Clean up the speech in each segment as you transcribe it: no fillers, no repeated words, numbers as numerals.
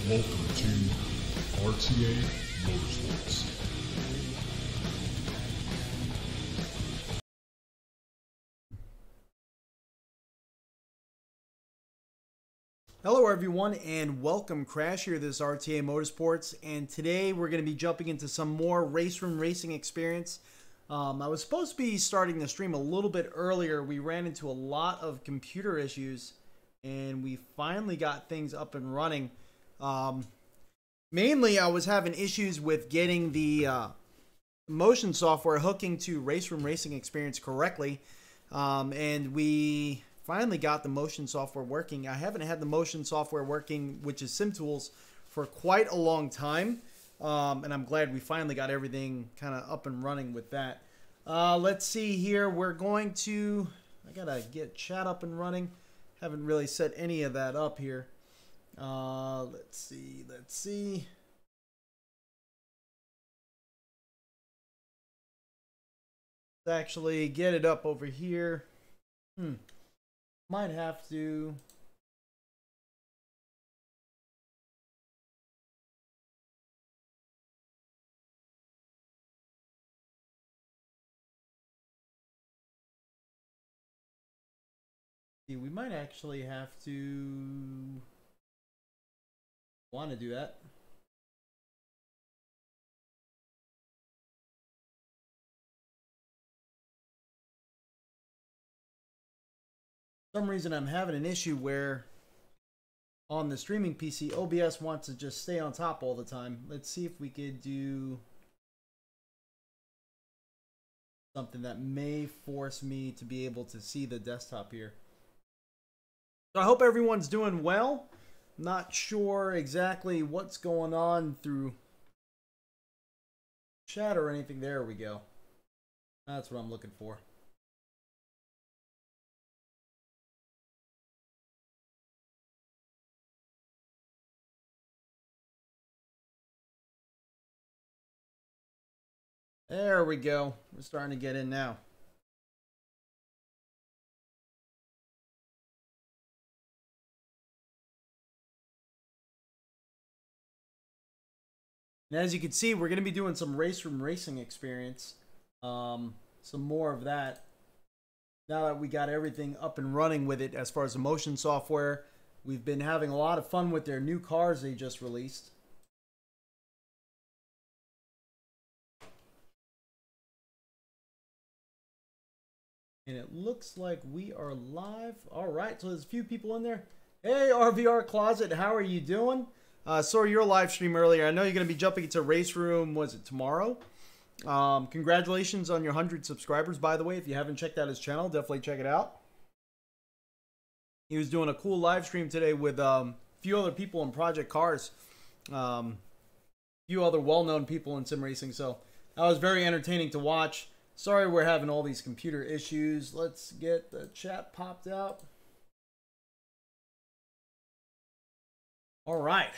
Welcome to RTA Motorsports. Hello everyone and welcome. Crash here, this is RTA Motorsports, and today we're going to be jumping into some more RaceRoom Racing experience. I was supposed to be starting the stream a little bit earlier. We ran into a lot of computer issues and we finally got things up and running. Mainly I was having issues with getting the motion software hooking to RaceRoom Racing experience correctly, and we finally got the motion software working. I haven't had the motion software working, which is SimTools, for quite a long time, and I'm glad we finally got everything kind of up and running with that. Let's see here. We're going to, I gotta get chat up and running. Haven't really set any of that up here. Let's see. Let's actually get it up over here. Might have to. See, we might actually have to want to do that. For some reason I'm having an issue where on the streaming PC OBS wants to just stay on top all the time. Let's see if we could do something that may force me to be able to see the desktop here. So I hope everyone's doing well. Not sure exactly what's going on through chat or anything. There we go. That's what I'm looking for. There we go. We're starting to get in now. And as you can see, we're going to be doing some RaceRoom Racing experience. Some more of that. Now that we got everything up and running with it as far as the motion software, we've been having a lot of fun with their new cars they just released. And it looks like we are live. All right, so there's a few people in there. Hey, RVR Closet, how are you doing? Saw your live stream earlier. I know you're going to be jumping into RaceRoom, was it tomorrow? Congratulations on your 100 subscribers, by the way. If you haven't checked out his channel, definitely check it out. He was doing a cool live stream today with a few other people in Project Cars. A few other well-known people in sim racing, so that was very entertaining to watch. Sorry we're having all these computer issues. Let's get the chat popped out. All right.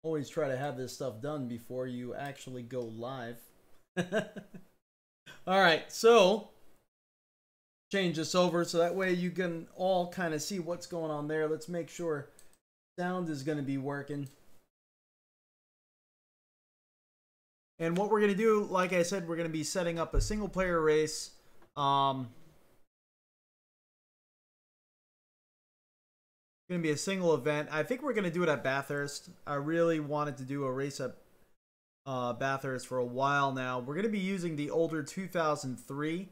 Always try to have this stuff done before you actually go live. All right, so change this over so that way you can all kind of see what's going on there. Let's make sure sound is going to be working. And what we're going to do, like I said, we're going to be setting up a single player race. Going to be a single event. I think we're going to do it at Bathurst. I really wanted to do a race at Bathurst for a while now. We're going to be using the older 2003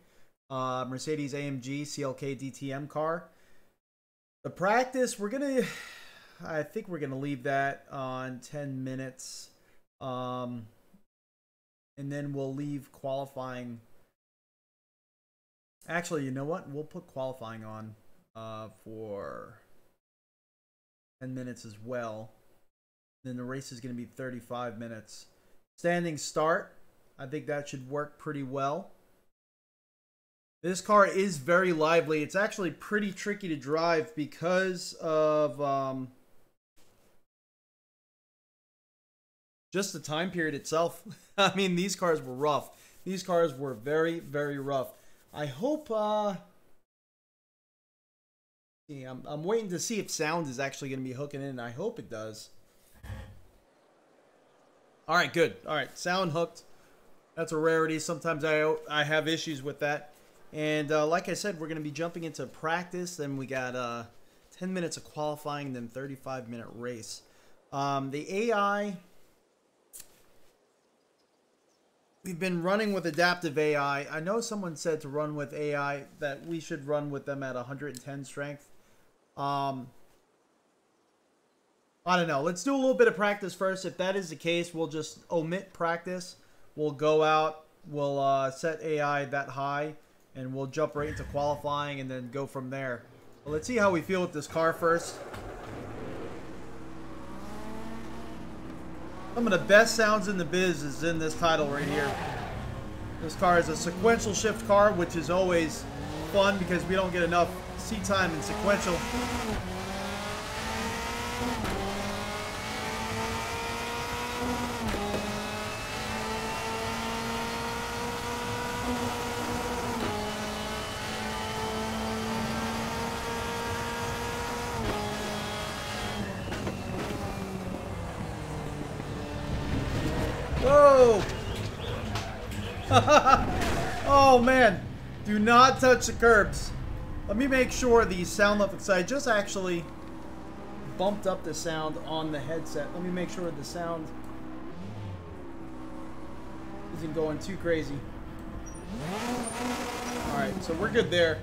Mercedes AMG CLK DTM car. The practice, I think we're going to leave that on 10 minutes. And then we'll leave qualifying. Actually, you know what? We'll put qualifying on for 10 minutes as well. Then the race is going to be 35 minutes. Standing start. I think that should work pretty well. This car is very lively. It's actually pretty tricky to drive because of just the time period itself. I mean, these cars were rough. These cars were very, very rough. I hope, yeah, I'm waiting to see if sound is actually going to be hooking in. I hope it does. All right, good. All right, sound hooked. That's a rarity. Sometimes I have issues with that. And like I said, we're going to be jumping into practice. Then we got 10 minutes of qualifying, then 35-minute race. The AI, we've been running with adaptive AI. I know someone said to run with AI that we should run with them at 110 strength. I don't know. Let's do a little bit of practice first. If that is the case, we'll just omit practice. We'll go out. We'll set AI that high, and we'll jump right into qualifying and then go from there. Well, let's see how we feel with this car first. Some of the best sounds in the biz is in this title right here. This car is a sequential shift car, which is always fun because we don't get enough seat time in sequential. Whoa! Oh man, do not touch the curbs. Let me make sure the sound level, because I just actually bumped up the sound on the headset. Let me make sure the sound isn't going too crazy. Alright, so we're good there.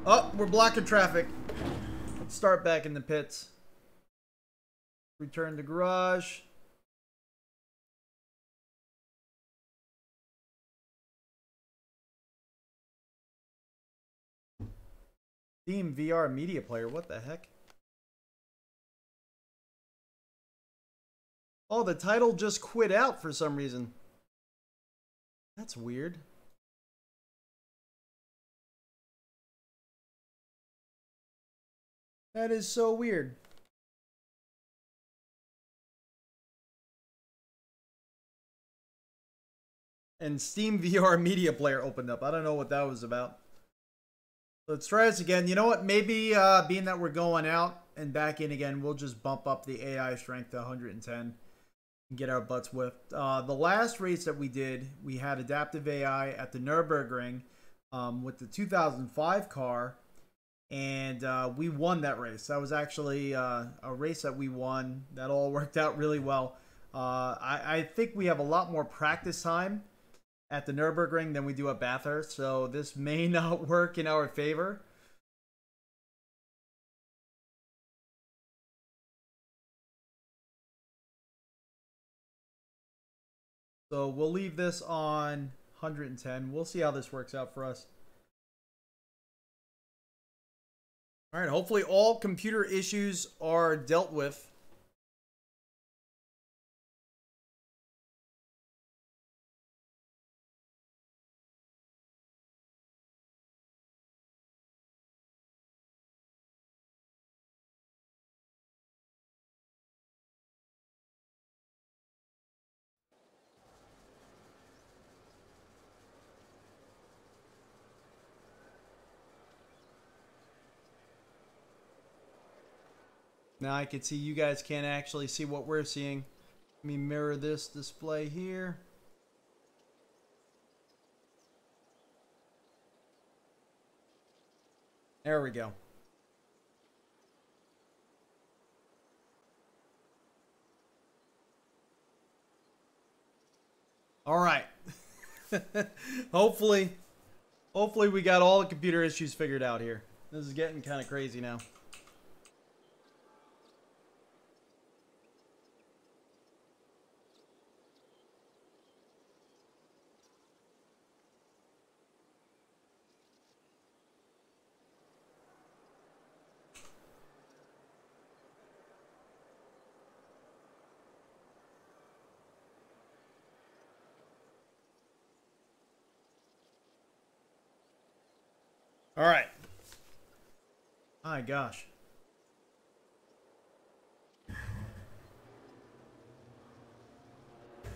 Oh, we're blocking traffic. Let's start back in the pits. Return to garage. Steam VR media player, what the heck? Oh, the title just quit out for some reason. That's weird. That is so weird. And Steam VR media player opened up. I don't know what that was about. Let's try this again. You know what? Maybe being that we're going out and back in again, we'll just bump up the AI strength to 110 and get our butts whipped. The last race that we did, we had adaptive AI at the Nürburgring with the 2005 car, and we won that race. That was actually a race that we won. That all worked out really well. I think we have a lot more practice time at the Nürburgring than we do at Bathurst, so this may not work in our favor. So we'll leave this on 110. We'll see how this works out for us. All right, hopefully all computer issues are dealt with. Now I can see you guys can't actually see what we're seeing. Let me mirror this display here. There we go. All right. Hopefully we got all the computer issues figured out here. This is getting kind of crazy now. All right. My gosh.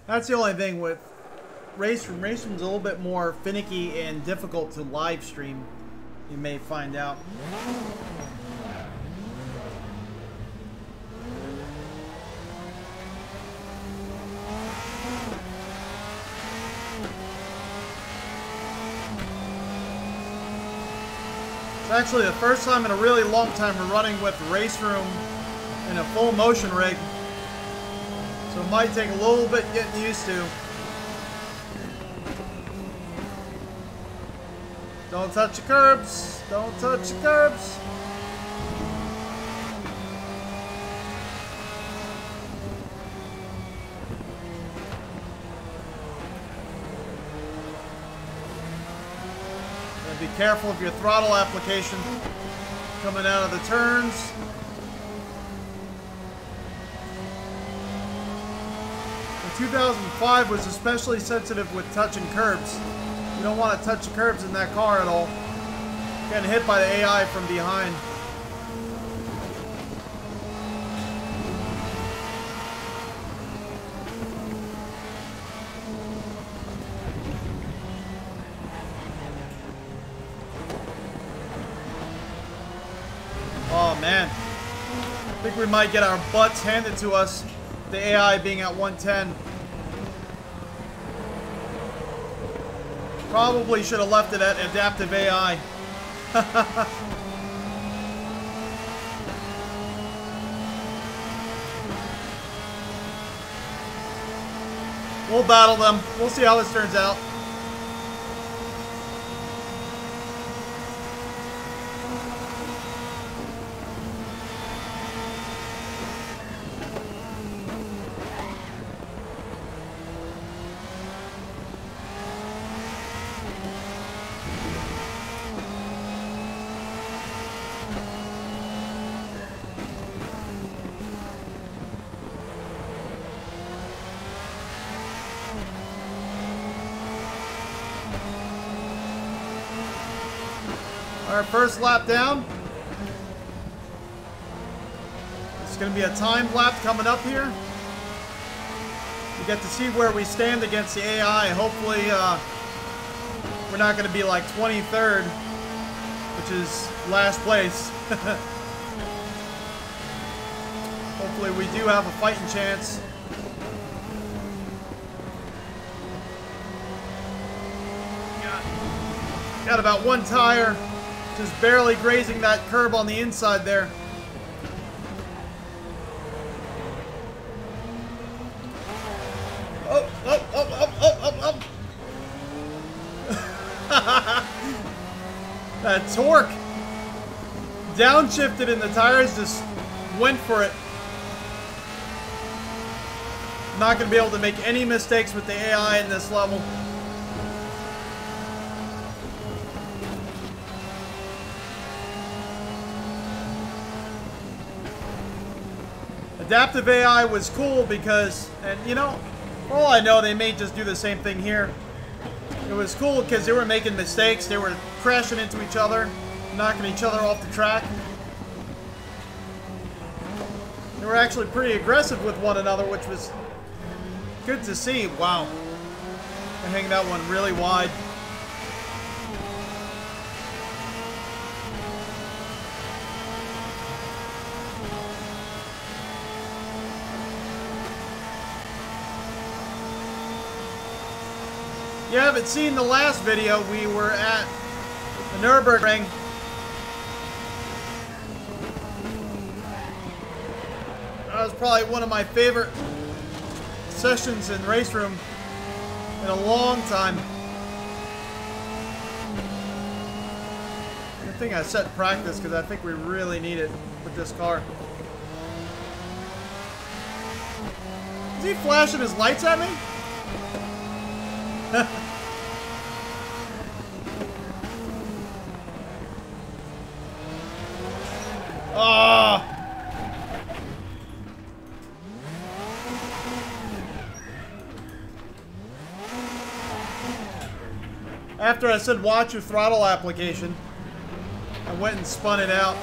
That's the only thing with RaceRoom. RaceRoom's a little bit more finicky and difficult to live stream, you may find out. It's actually the first time in a really long time we're running with RaceRoom in a full motion rig. So it might take a little bit getting used to. Don't touch the curbs. Don't touch the curbs. And be careful of your throttle application coming out of the turns. The 2005 was especially sensitive with touching curbs. You don't want to touch the curbs in that car at all. Getting hit by the AI from behind. Oh man. I think we might get our butts handed to us. The AI being at 110. Probably should have left it at adaptive AI. We'll battle them. We'll see how this turns out. Our first lap down. It's going to be a timed lap coming up here. We get to see where we stand against the AI. Hopefully, we're not going to be like 23rd, which is last place. Hopefully, we do have a fighting chance. Got about one tire. Just barely grazing that curb on the inside there. Up, up, up, up, up, up, up. That torque. Downshifted and the tires just went for it. Not going to be able to make any mistakes with the AI in this level. Adaptive AI was cool because, and you know, for all I know, they may just do the same thing here. It was cool because they were making mistakes. They were crashing into each other, knocking each other off the track. They were actually pretty aggressive with one another, which was good to see. Wow. They're hanging that one really wide. If you haven't seen the last video, we were at the Nürburgring. That was probably one of my favorite sessions in RaceRoom in a long time. Good thing I set practice because I think we really need it with this car. Is he flashing his lights at me? Oh. After I said watch your throttle application, I went and spun it out.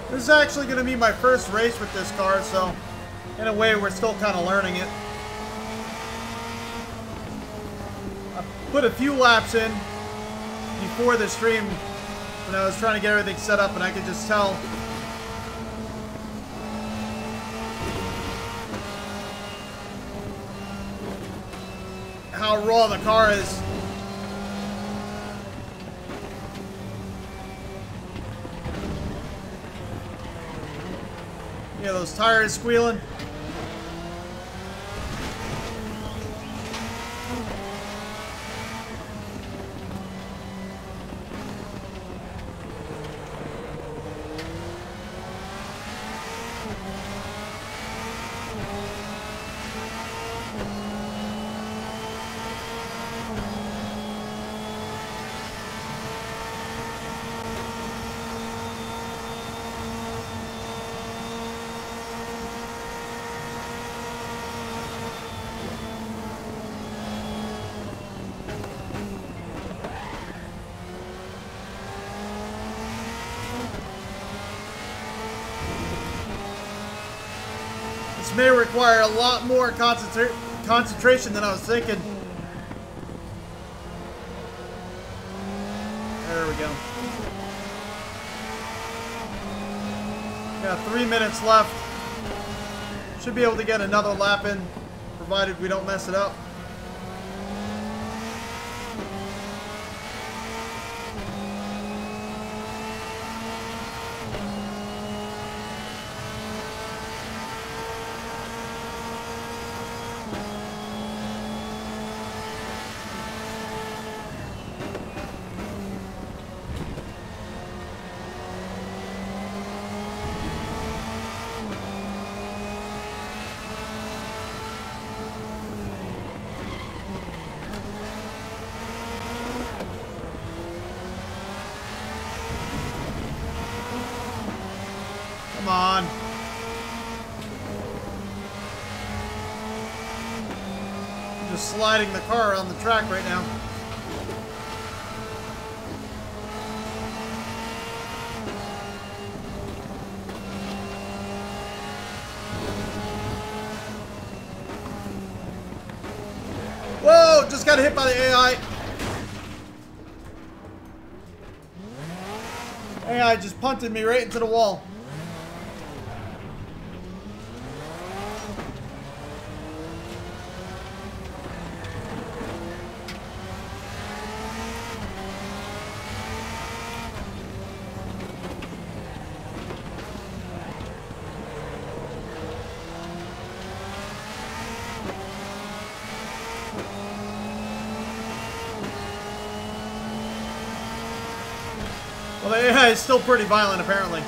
This is actually going to be my first race with this car, so in a way we're still kind of learning it. I put a few laps in before the stream when I was trying to get everything set up, and I could just tell how raw the car is. Yeah, those tires squealing. This may require a lot more concentration than I was thinking. There we go. Got 3 minutes left. Should be able to get another lap in, provided we don't mess it up. Come on. I'm just sliding the car around the track right now. Whoa! Just got hit by the AI. AI just punted me right into the wall. Well, the AI is still pretty violent, apparently.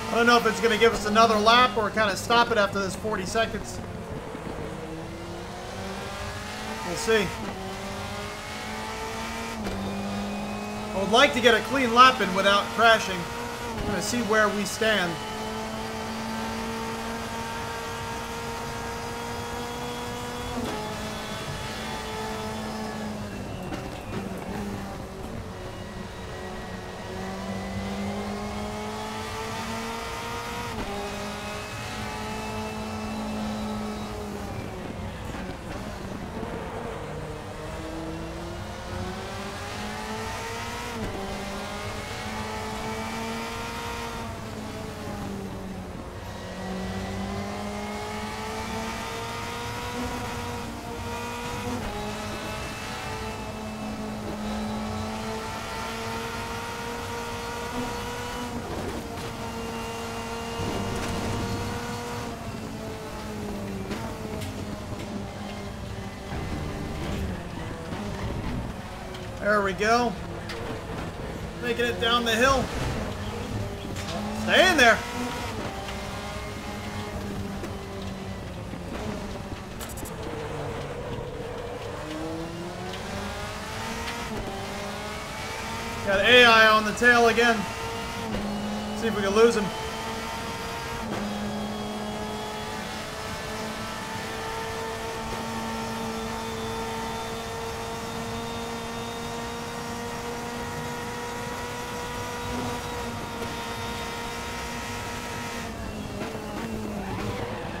I don't know if it's going to give us another lap or kind of stop it after this 40 seconds. We'll see. I would like to get a clean lap in without crashing. I'm going to see where we stand. There we go. Making it down the hill. Stay in there. Got AI on the tail again. See if we can lose him.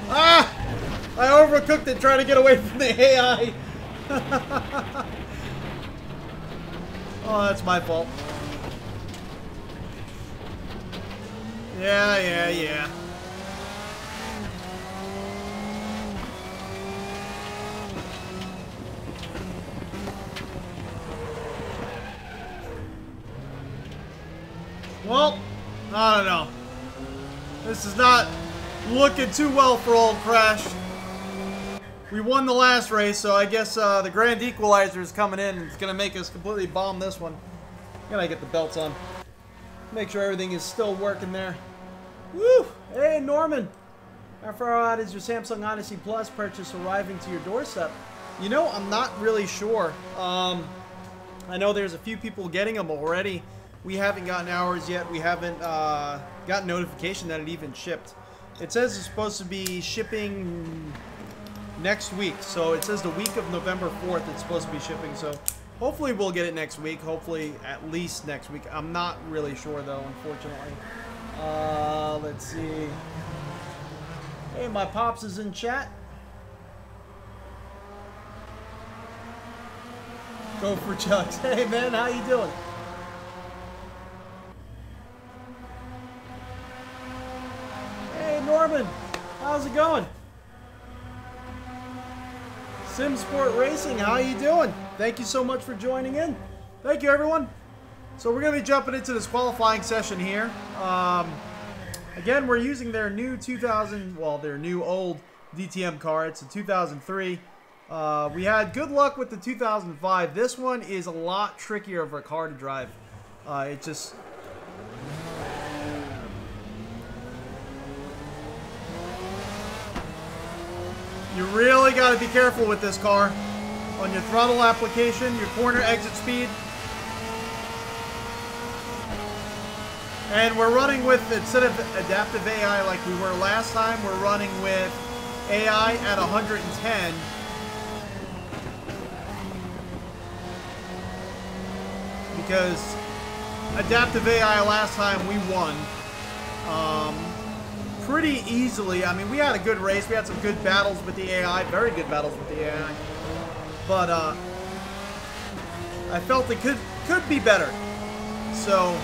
Ah! I overcooked it trying to get away from the AI. Oh, that's my fault. Yeah. Well, I don't know. This is not looking too well for old Crash. We won the last race, so I guess the grand equalizer is coming in and it's going to make us completely bomb this one. Gotta get the belts on. Make sure everything is still working there. Woo! Hey, Norman! How far out is your Samsung Odyssey Plus purchase arriving to your doorstep? You know, I'm not really sure. I know there's a few people getting them already. We haven't gotten ours yet. We haven't gotten notification that it even shipped. It says it's supposed to be shipping next week. So it says the week of November 4th it's supposed to be shipping. So hopefully we'll get it next week. Hopefully at least next week. I'm not really sure though, unfortunately. Let's see. Hey, my pops is in chat. Go for Chucks. Hey man, how you doing? Hey Norman, how's it going? SimSport Racing, how you doing? Thank you so much for joining in. Thank you everyone. So we're going to be jumping into this qualifying session here. Again, we're using their new 2000, well, their new old DTM car. It's a 2003. We had good luck with the 2005. This one is a lot trickier of a car to drive. It just... You really got to be careful with this car. On your throttle application, your corner exit speed. And we're running with, instead of adaptive AI like we were last time, we're running with AI at 110. Because adaptive AI last time we won pretty easily. I mean, we had a good race. We had some good battles with the AI, very good battles with the AI. But I felt it could be better. So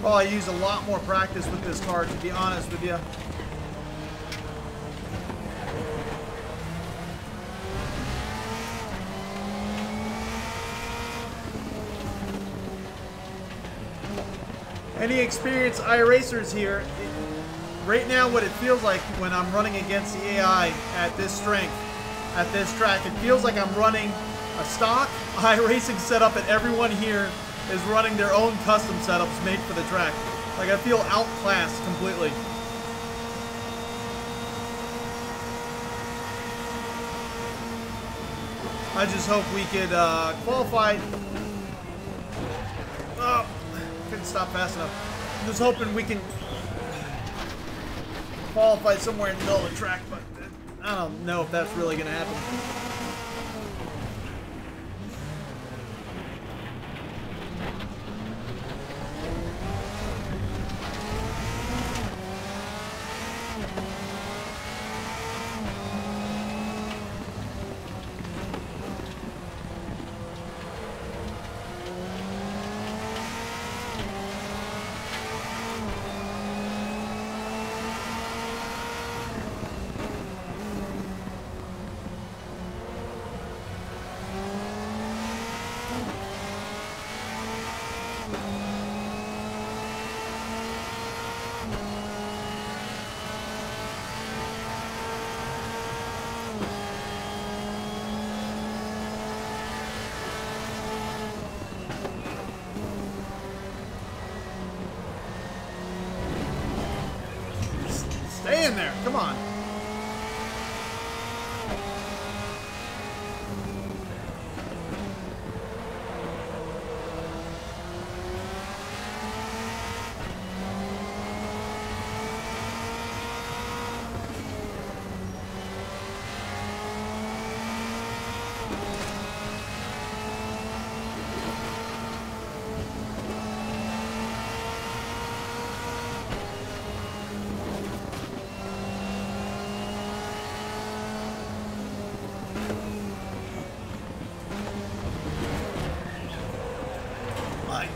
oh, I use a lot more practice with this car, to be honest with you. Any experienced iRacers here? Right now, what it feels like when I'm running against the AI at this strength, at this track, it feels like I'm running a stock iRacing setup, and everyone here is running their own custom setups made for the track. Like, I feel outclassed completely. I just hope we could qualify. Oh, couldn't stop fast enough. I'm just hoping we can qualify somewhere in the middle of the track, but I don't know if that's really going to happen.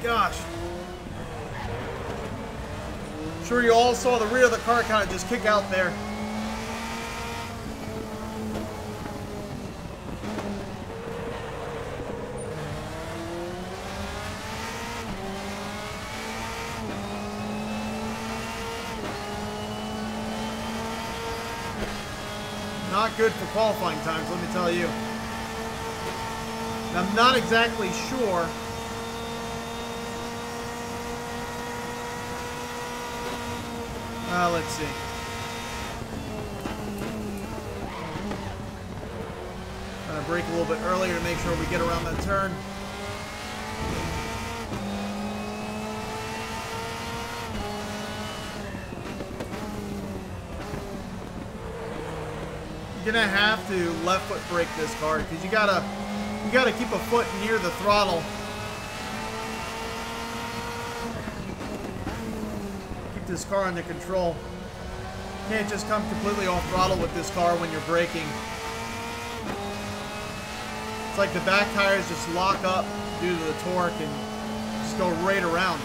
gosh. I'm sure you all saw the rear of the car kind of just kick out there. Not good for qualifying times, let me tell you. And I'm not exactly sure let's see. Trying to brake a little bit earlier to make sure we get around that turn. You're gonna have to left foot brake this car because you gotta keep a foot near the throttle. Keep this car under control. You can't just come completely off throttle with this car when you're braking. It's like the back tires just lock up due to the torque and just go right around.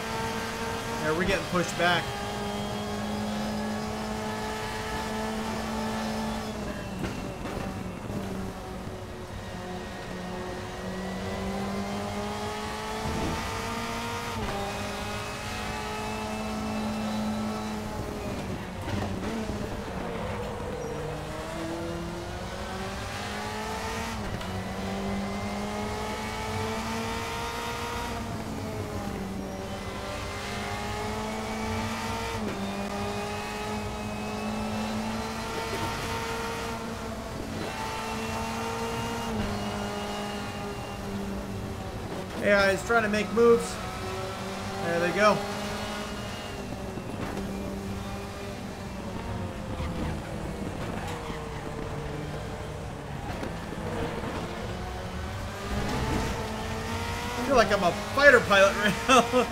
There, we're getting pushed back. Yeah, he's trying to make moves. There they go. I feel like I'm a fighter pilot right now.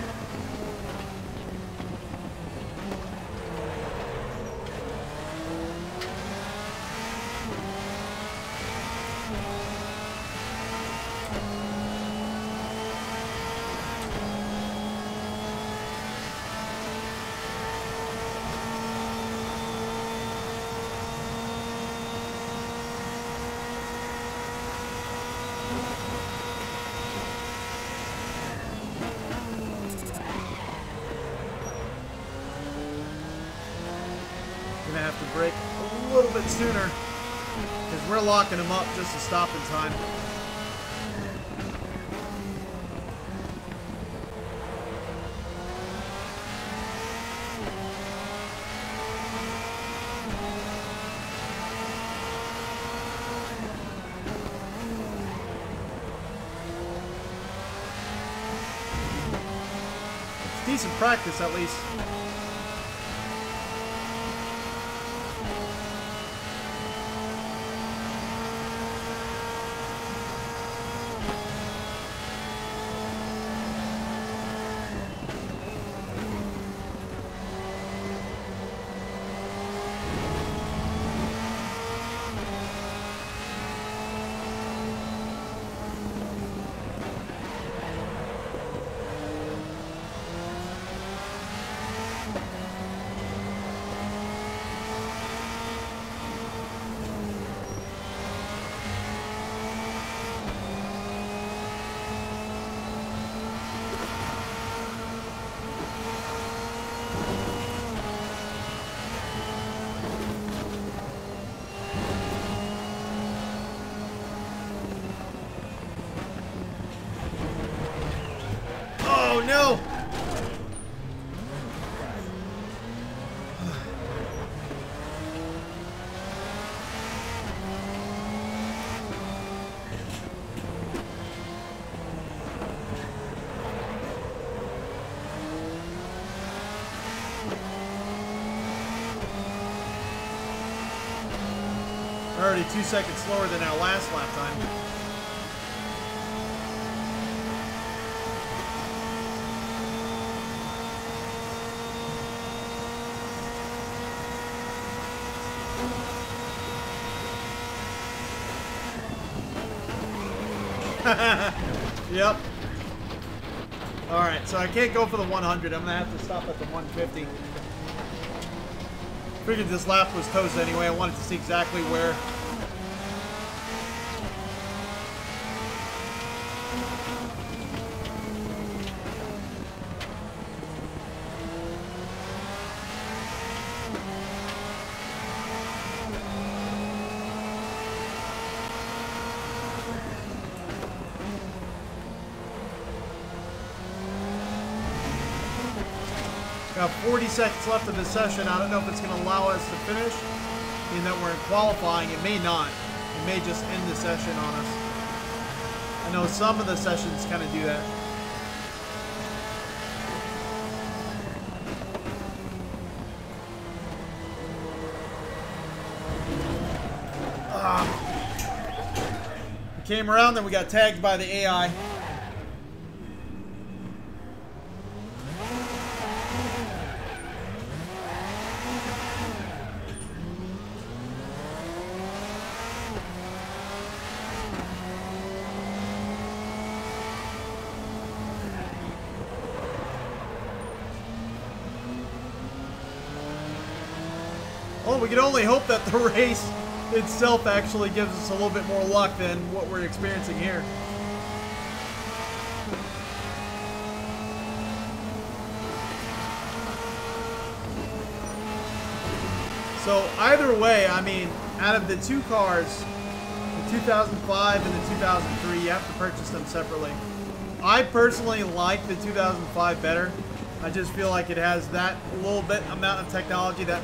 Gonna have to brake a little bit sooner because we're locking them up just to stop in time. It's decent practice at least. Oh no! Already 2 seconds slower than our last lap time. Yep. Alright, so I can't go for the 100. I'm going to have to stop at the 150. Figured this lap was toast anyway. I wanted to see exactly where. Got 40 seconds left of the session. I don't know if it's going to allow us to finish, being that we're in qualifying. It may not. It may just end the session on us. I know some of the sessions kind of do that. We came around, then we got tagged by the AI. Well, we can only hope that the race itself actually gives us a little bit more luck than what we're experiencing here. So either way, I mean, out of the two cars, the 2005 and the 2003, you have to purchase them separately. I personally like the 2005 better. I just feel like it has that little bit amount of technology that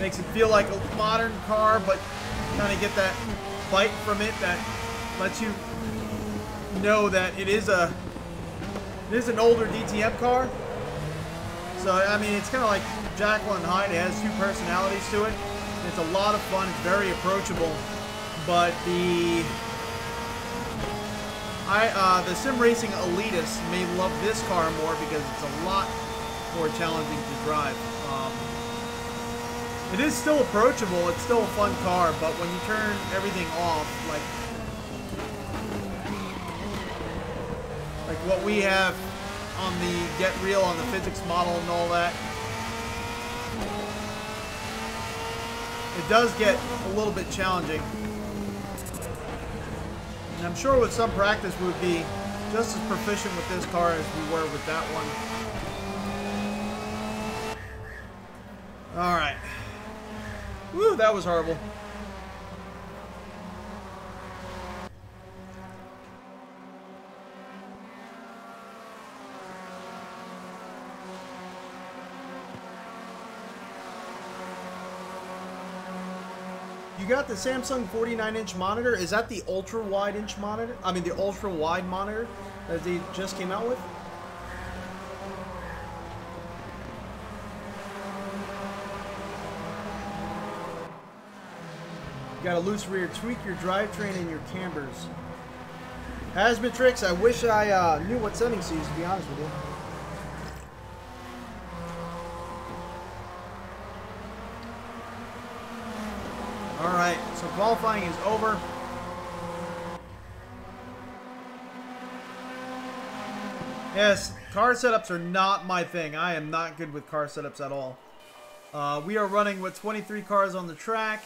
makes it feel like a modern car, but kind of get that bite from it that lets you know that it is an older DTM car. So I mean, it's kind of like Jekyll and Hyde. It has two personalities to it. It's a lot of fun. It's very approachable, but the sim racing elitists may love this car more because it's a lot more challenging to drive. It is still approachable, it's still a fun car, but when you turn everything off, like what we have on the Get Real, on the physics model and all that, it does get a little bit challenging. And I'm sure with some practice we would be just as proficient with this car as we were with that one. Alright. Woo, that was horrible. You got the Samsung 49-inch monitor. Is that the ultra-wide inch monitor? I mean, the ultra-wide monitor that they just came out with? You got a loose rear, tweak your drivetrain and your cambers. Hasmatrix, I wish I knew what settings to use, to be honest with you. Alright, so qualifying is over. Yes, car setups are not my thing. I am not good with car setups at all. We are running with 23 cars on the track.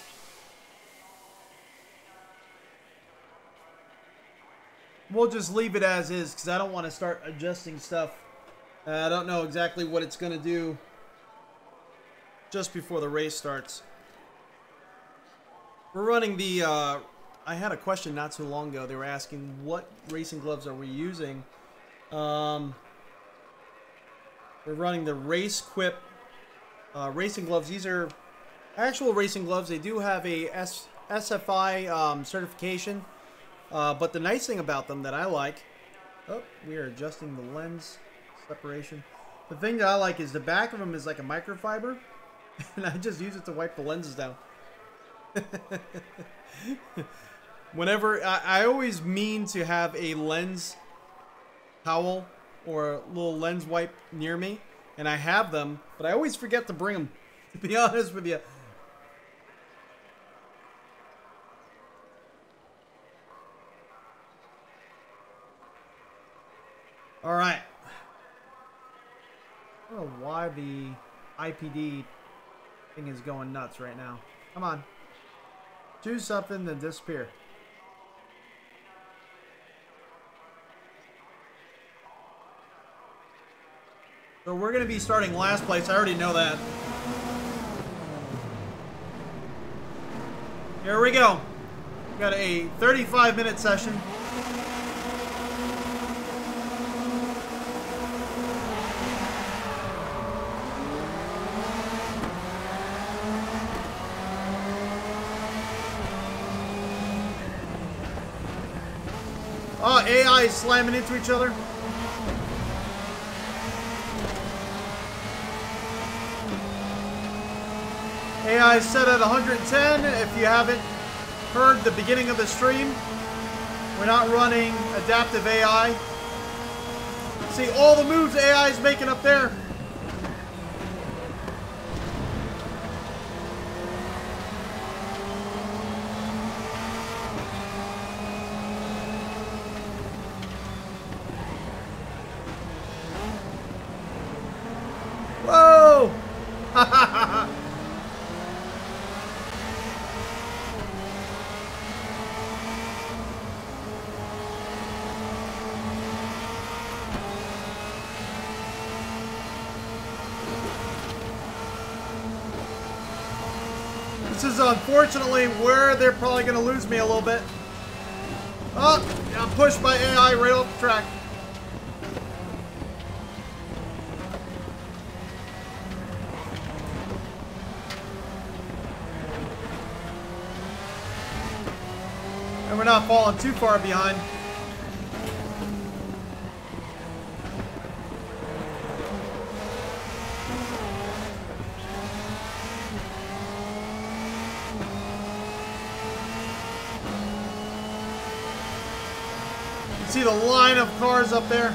We'll just leave it as is because I don't want to start adjusting stuff. I don't know exactly what it's going to do just before the race starts. We're running the, I had a question not too long ago. They were asking what racing gloves are we using. We're running the RaceQuip racing gloves. These are actual racing gloves. They do have a SFI certification. But the nice thing about them that I like, oh, we are adjusting the lens separation. The thing that I like is the back of them is like a microfiber, and I just use it to wipe the lenses down. Whenever, I always mean to have a lens towel or a little lens wipe near me, and I have them, but I always forget to bring them, to be honest with you. All right, I don't know why the IPD thing is going nuts right now. Come on. Choose something, then disappear. So we're going to be starting last place. I already know that. Here we go. We got a 35-minute session. Oh, AI is slamming into each other. AI is set at 110. If you haven't heard the beginning of the stream, we're not running adaptive AI. See all the moves AI is making up there. Whoa! This is unfortunately where they're probably going to lose me a little bit. Oh, I'm pushed by AI right off the track. And we're not falling too far behind. See the line of cars up there?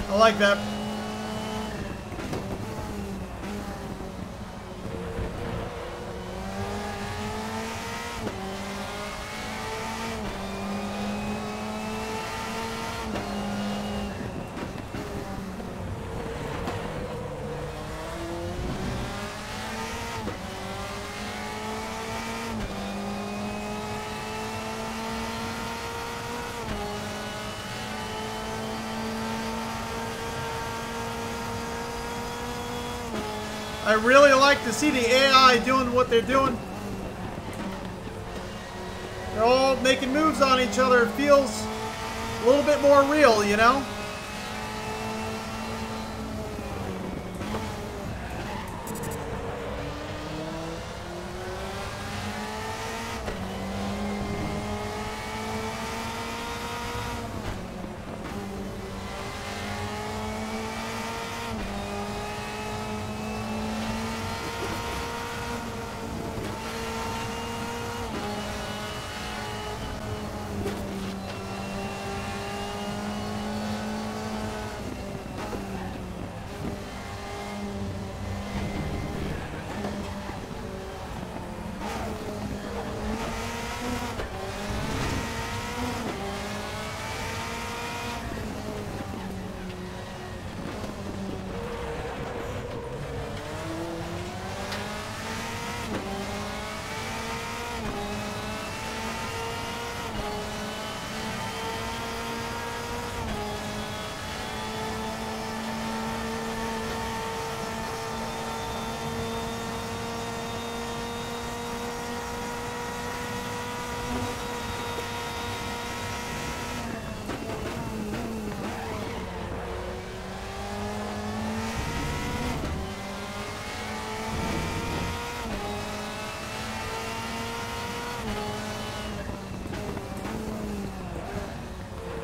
I like that. I really like to see the AI doing what they're doing. They're all making moves on each other. It feels a little bit more real, you know?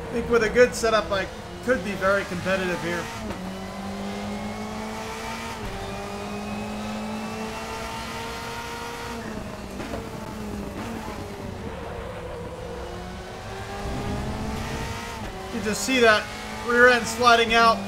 I think with a good setup, I could be very competitive here. can just see that rear end sliding out.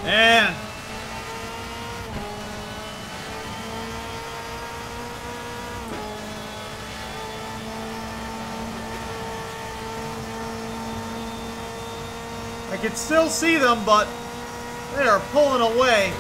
Man. I can still see them, but they are pulling away.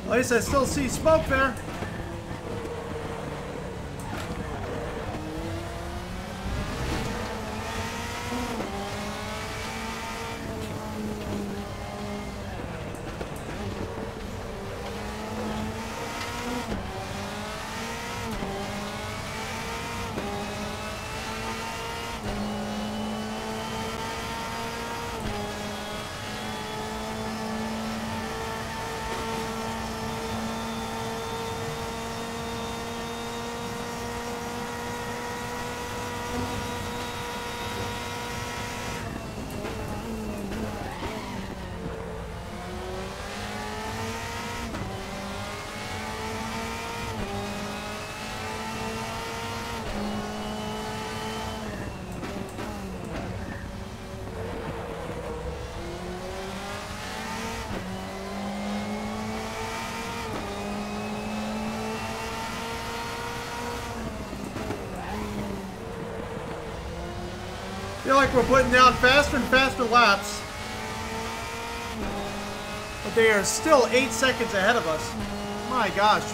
At least I still see smoke there. I feel like we're putting down faster and faster laps. But they are still 8 seconds ahead of us. My gosh.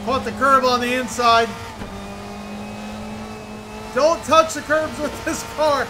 Caught the curb on the inside. Don't touch the curbs with this car.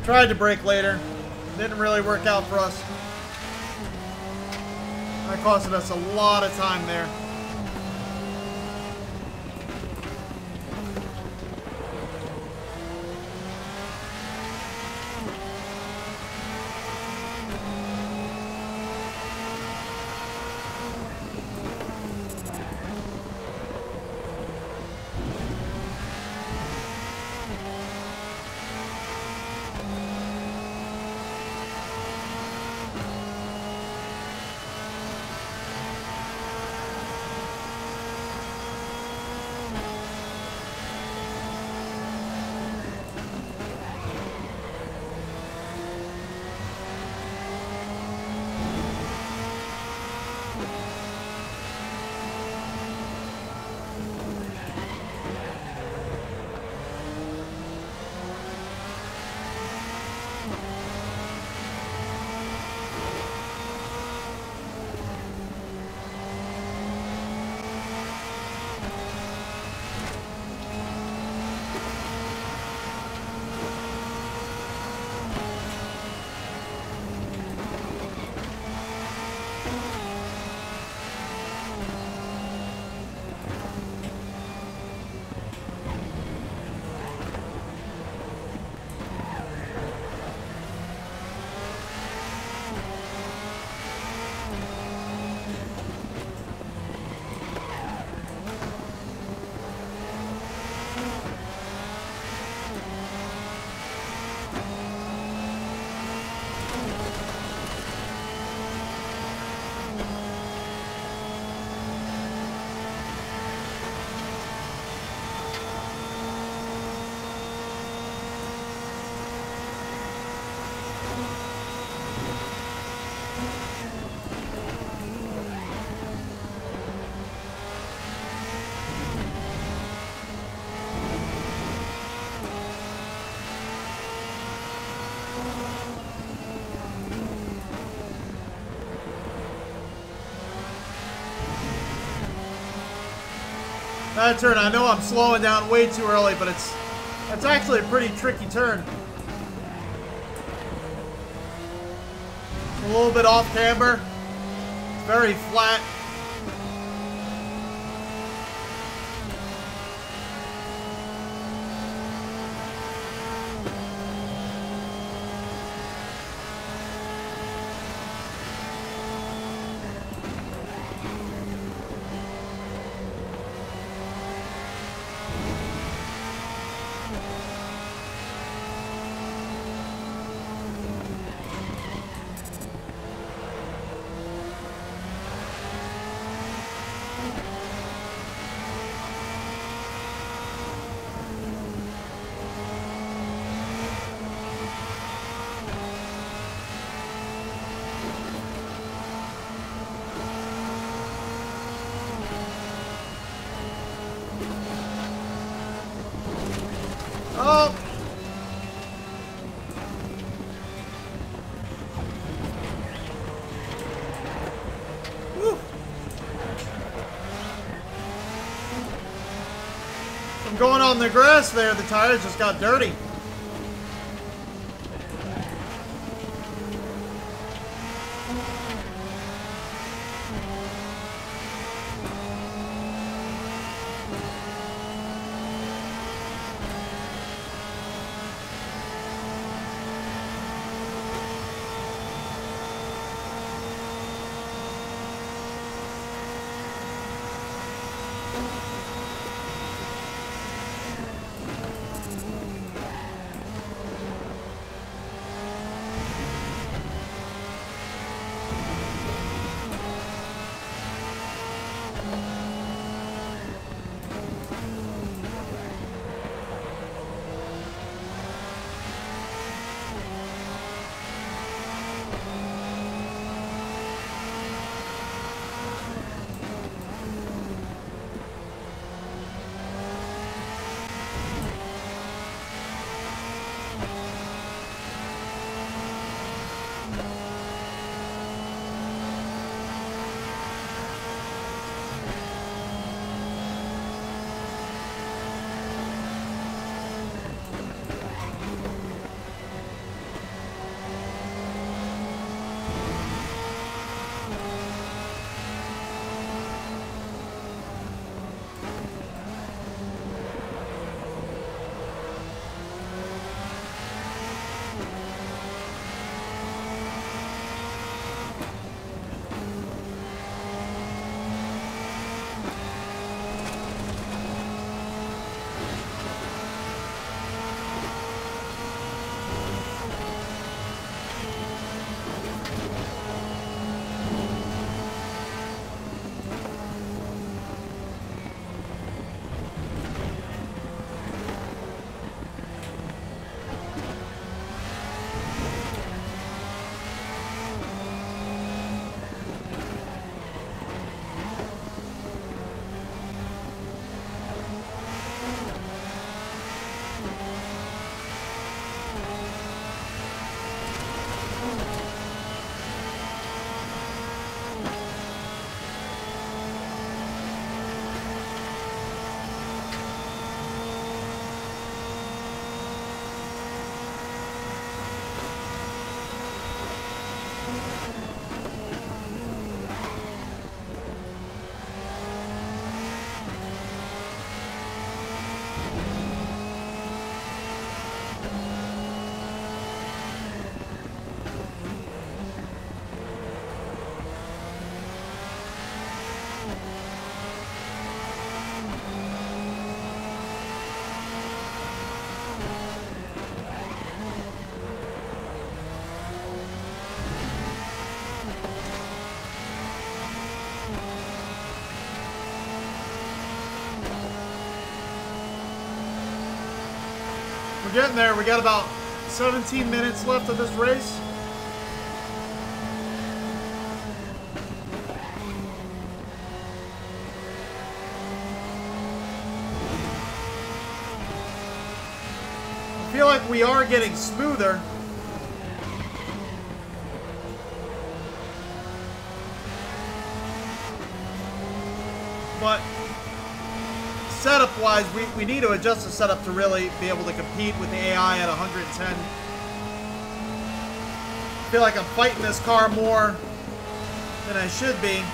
Tried to brake later. Didn't really work out for us. That costed us a lot of time there. That turn, I know I'm slowing down way too early, but it's actually a pretty tricky turn. A little bit off camber. It's very flat. Oh! Whew. I'm going on the grass there, the tires just got dirty. We're getting there. We got about 17 minutes left of this race. I feel like we are getting smoother. But setup-wise, we need to adjust the setup to really be able to compete with the AI at 110. I feel like I'm fighting this car more than I should be.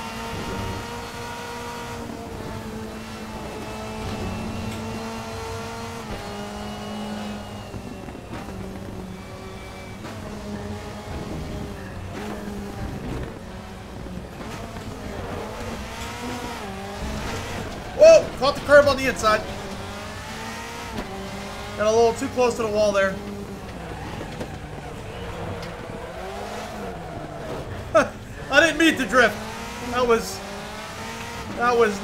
Whoa! Caught the curb on the inside. Got a little too close to the wall there. I didn't mean to drift. That was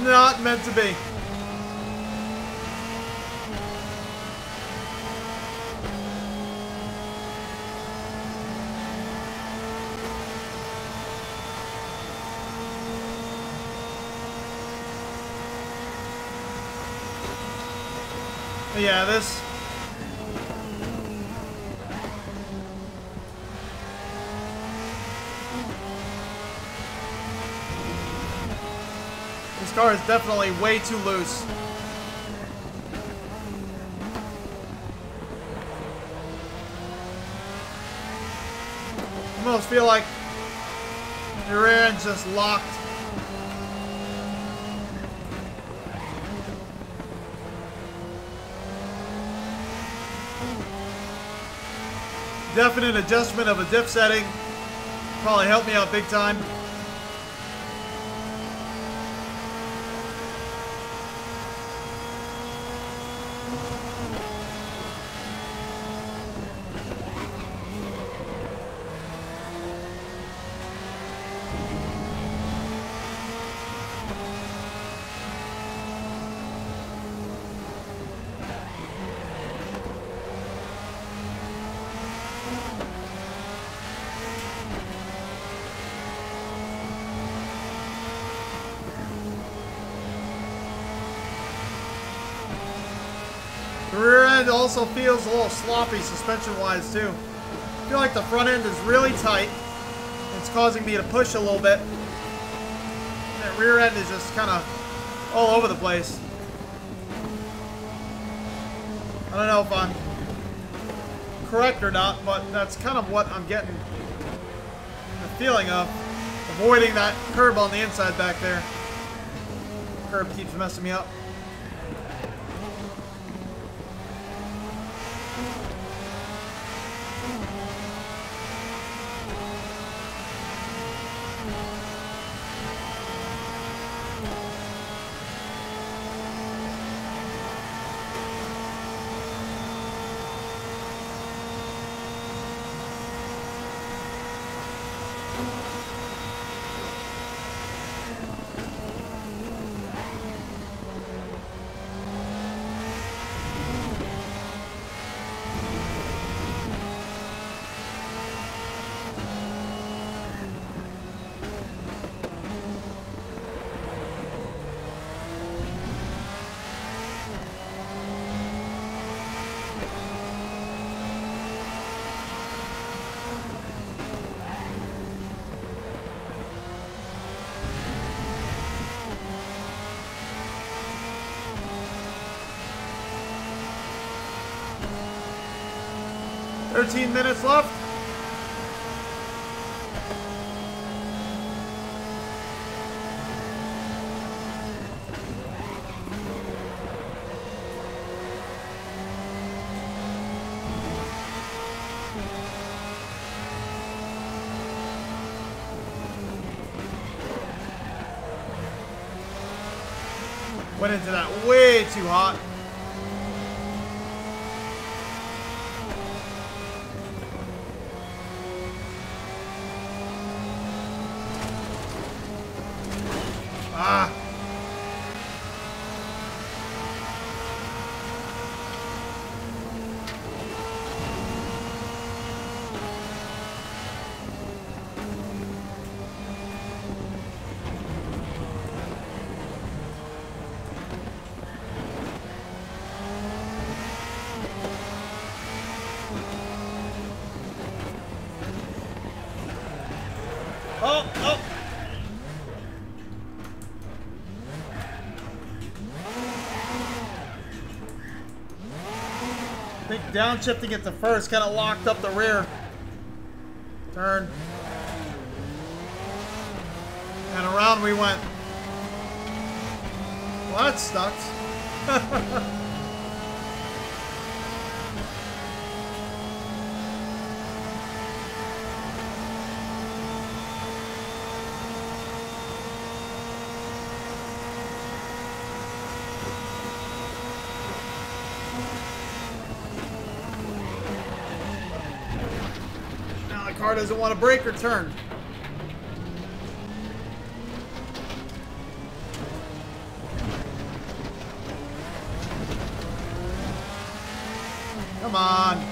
not meant to be. But yeah, this car is definitely way too loose. I almost feel like the rear end's just locked. Definite adjustment of a diff setting probably helped me out big time. The rear end also feels a little sloppy suspension-wise too. I feel like the front end is really tight. It's causing me to push a little bit. And that rear end is just kind of all over the place. I don't know if I'm correct or not, but that's kind of what I'm getting the feeling of. Avoiding that curb on the inside back there. Curb keeps messing me up. $13 minutes left. Went into that way too hot. Ah. think downshifting it to first kind of locked up the rear. Turn. And around we went. Well, that sucks. Now the car doesn't want to brake or turn. Come on.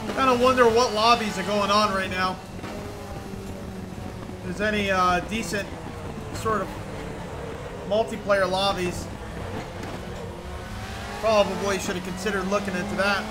I kind of wonder what lobbies are going on right now. If there's any decent sort of multiplayer lobbies. Probably should have considered looking into that.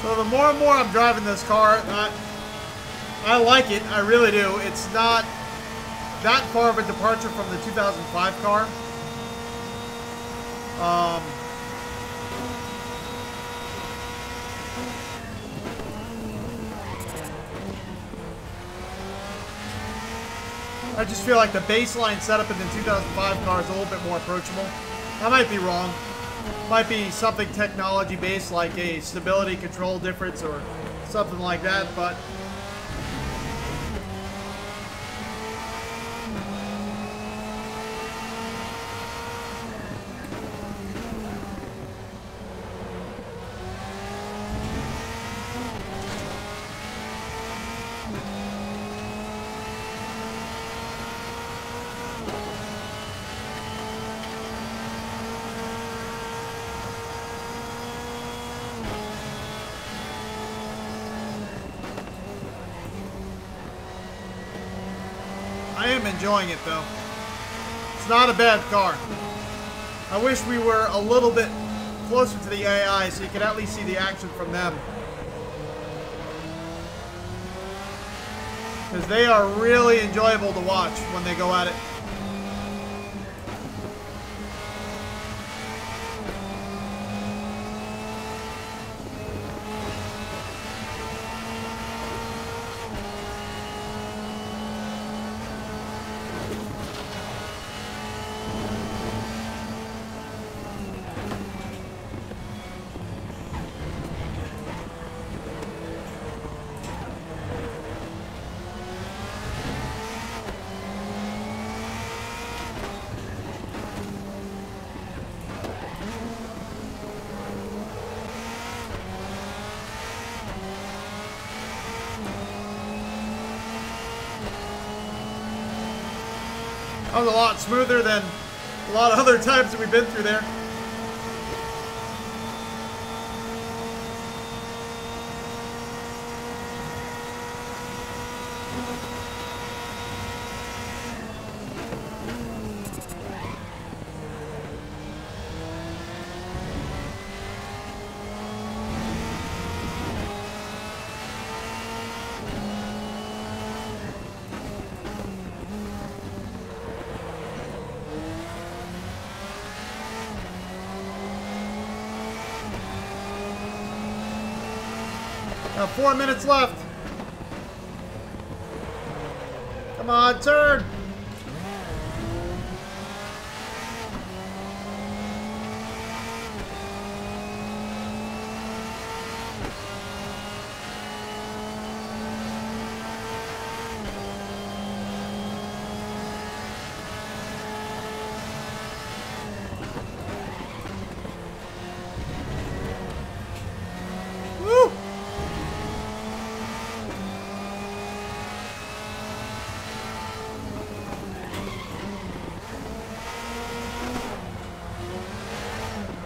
So the more and more I'm driving this car, I like it. I really do. It's not that far of a departure from the 2005 car. I just feel like the baseline setup in the 2005 car is a little bit more approachable. I might be wrong. Might be something technology based, like a stability control difference or something like that, but I am enjoying it though. It's not a bad car. I wish we were a little bit closer to the AI so you could at least see the action from them. Because they are really enjoyable to watch when they go at it. That was a lot smoother than a lot of other times that we've been through there. Got 4 minutes left. Come on, turn. Woo!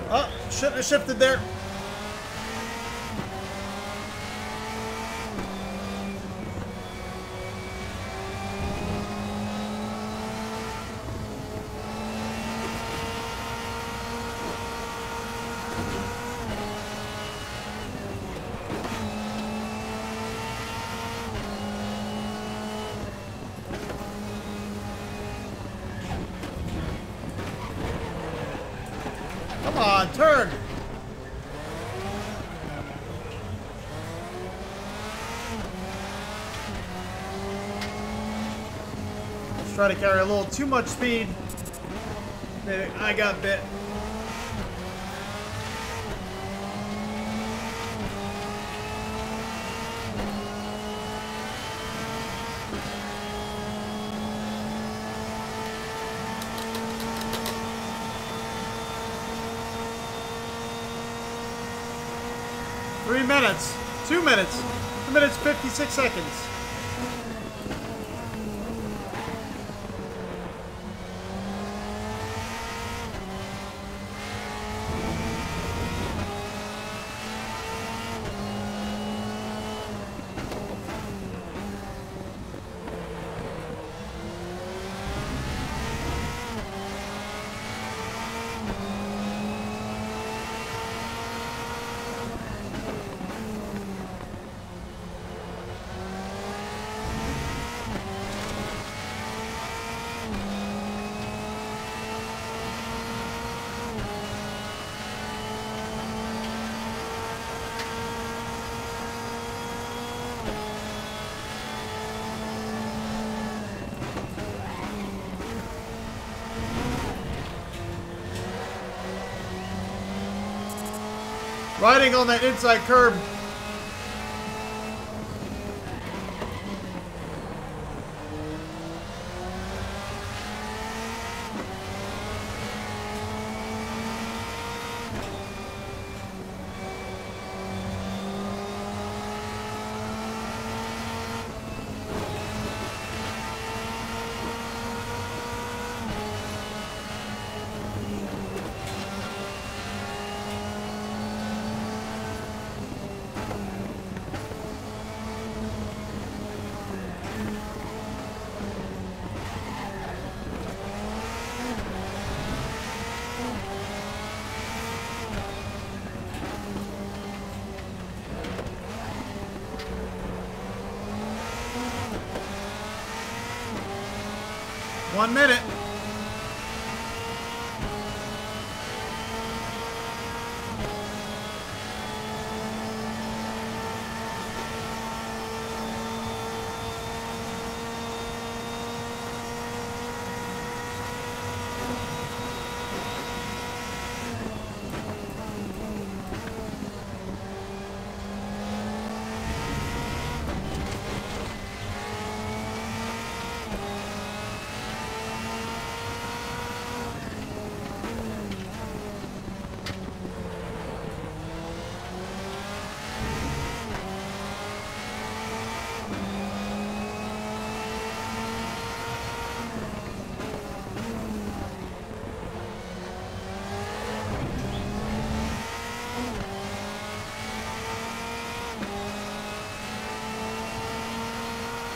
Oh, shouldn't have shifted there. Come on, turn. Let's try to carry a little too much speed. Maybe I got bit. Three minutes, 2 minutes, 2 minutes, 56 seconds. Riding on that inside curb. One minute.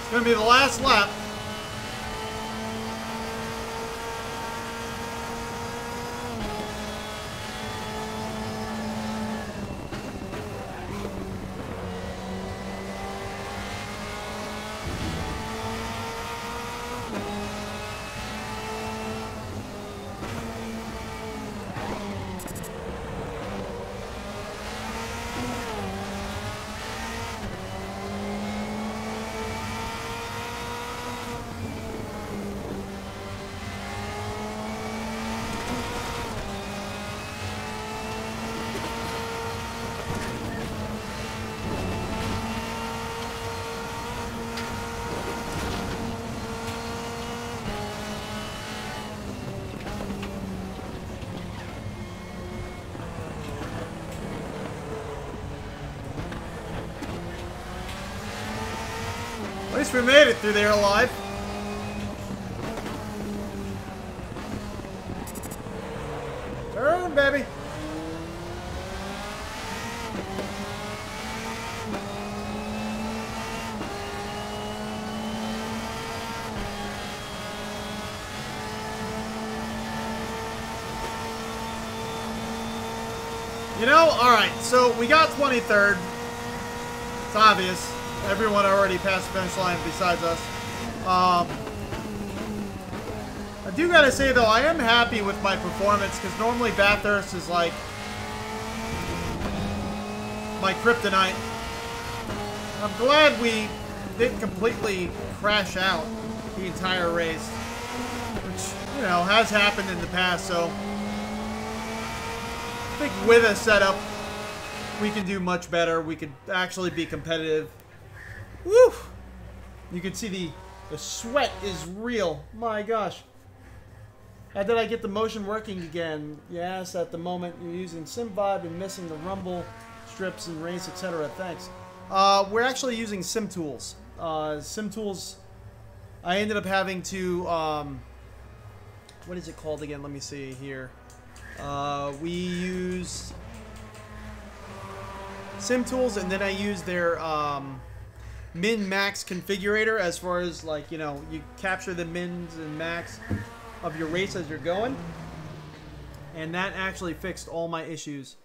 It's going to be the last lap. At least we made it through there alive. Turn, baby. You know, alright, so we got 23rd. It's obvious. Everyone already passed the finish line besides us. I do gotta say though, I am happy with my performance because normally Bathurst is like my kryptonite. I'm glad we didn't completely crash out the entire race, which, you know, has happened in the past, so I think with a setup we can do much better. We could actually be competitive. Woo! You can see the sweat is real. My gosh. How did I get the motion working again? Yes, at the moment you're using simvibe and missing the rumble strips and race, etc. Thanks. We're actually using SimTools. SimTools, I ended up having to, what is it called again? Let me see here. We use SimTools, and then I use their min-max configurator, as far as, like, you know, you capture the mins and max of your race as you're going, and that actually fixed all my issues.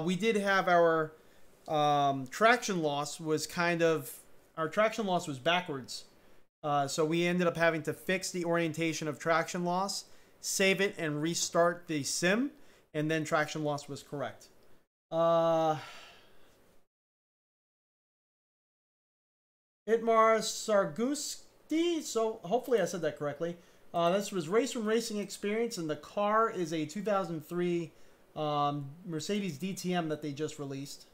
We did have our traction loss was backwards, so we ended up having to fix the orientation of traction loss, save it, and restart the sim, and then traction loss was correct. Itmar Sargusti, so hopefully I said that correctly. This was RaceRoom Racing Experience, and the car is a 2003 Mercedes DTM that they just released.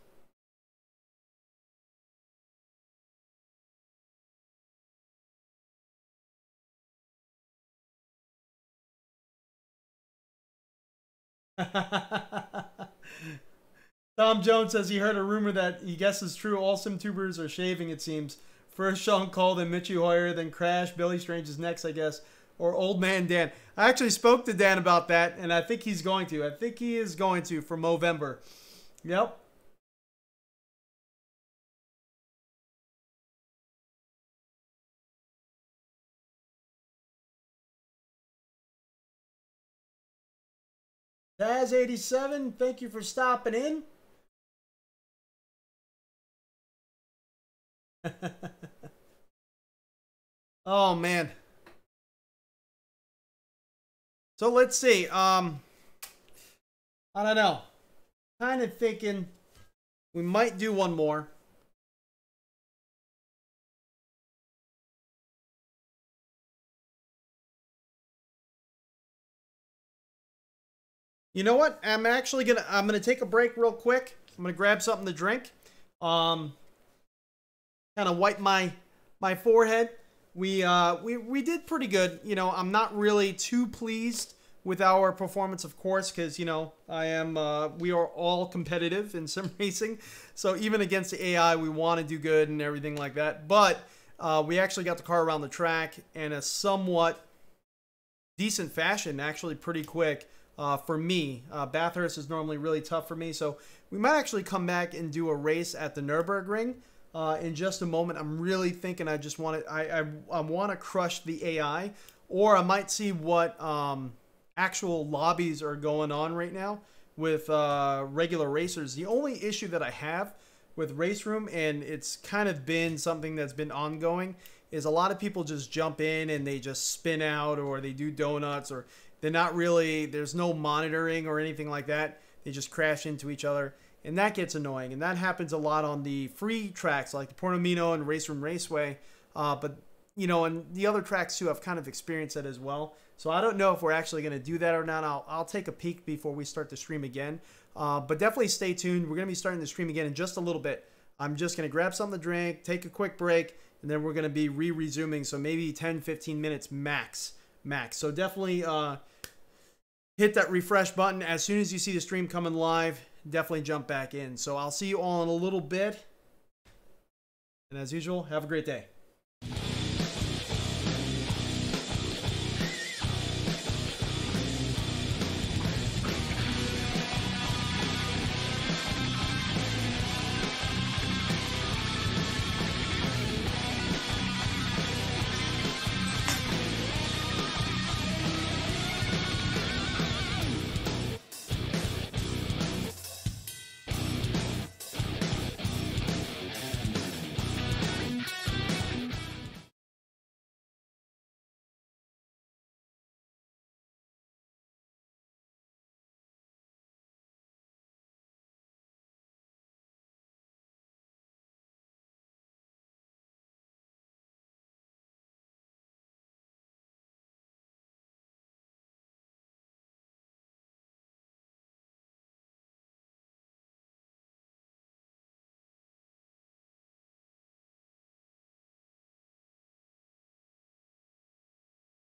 Tom Jones says he heard a rumor that he guesses true. All sim tubers are shaving, it seems. First Sean Cole, then Mitchie Hoyer, then Crash. Billy Strange is next, I guess. Or Old Man Dan. I actually spoke to Dan about that, and I think he's going to. I think he is going to for Movember. Yep. Taz87, thank you for stopping in. Oh, man. So let's see. I don't know. Kind of thinking we might do one more. You know what? I'm gonna take a break real quick. I'm gonna grab something to drink. Kind of wipe my forehead. We did pretty good. You know, I'm not really too pleased with our performance, of course, because, you know, we are all competitive in sim racing. So even against the AI, we want to do good and everything like that. But we actually got the car around the track in a somewhat decent fashion, actually pretty quick for me. Bathurst is normally really tough for me. So we might actually come back and do a race at the Nürburgring. In just a moment. I'm really thinking I just want to I want to crush the AI, or I might see what actual lobbies are going on right now with regular racers. The only issue that I have with RaceRoom, and it's kind of been something that's been ongoing, is a lot of people just jump in and they just spin out, or they do donuts, or they're not really, there's no monitoring or anything like that. They just crash into each other. And that gets annoying. And that happens a lot on the free tracks like the Portomino and RaceRoom Raceway. But, you know, and the other tracks too, I've kind of experienced that as well. So I don't know if we're actually going to do that or not. I'll take a peek before we start the stream again. But definitely stay tuned. We're going to be starting the stream again in just a little bit. I'm just going to grab something to drink, take a quick break, and then we're going to be resuming. So maybe 10, 15 minutes max. So definitely hit that refresh button as soon as you see the stream coming live. Definitely jump back in. So I'll see you all in a little bit. And as usual, have a great day.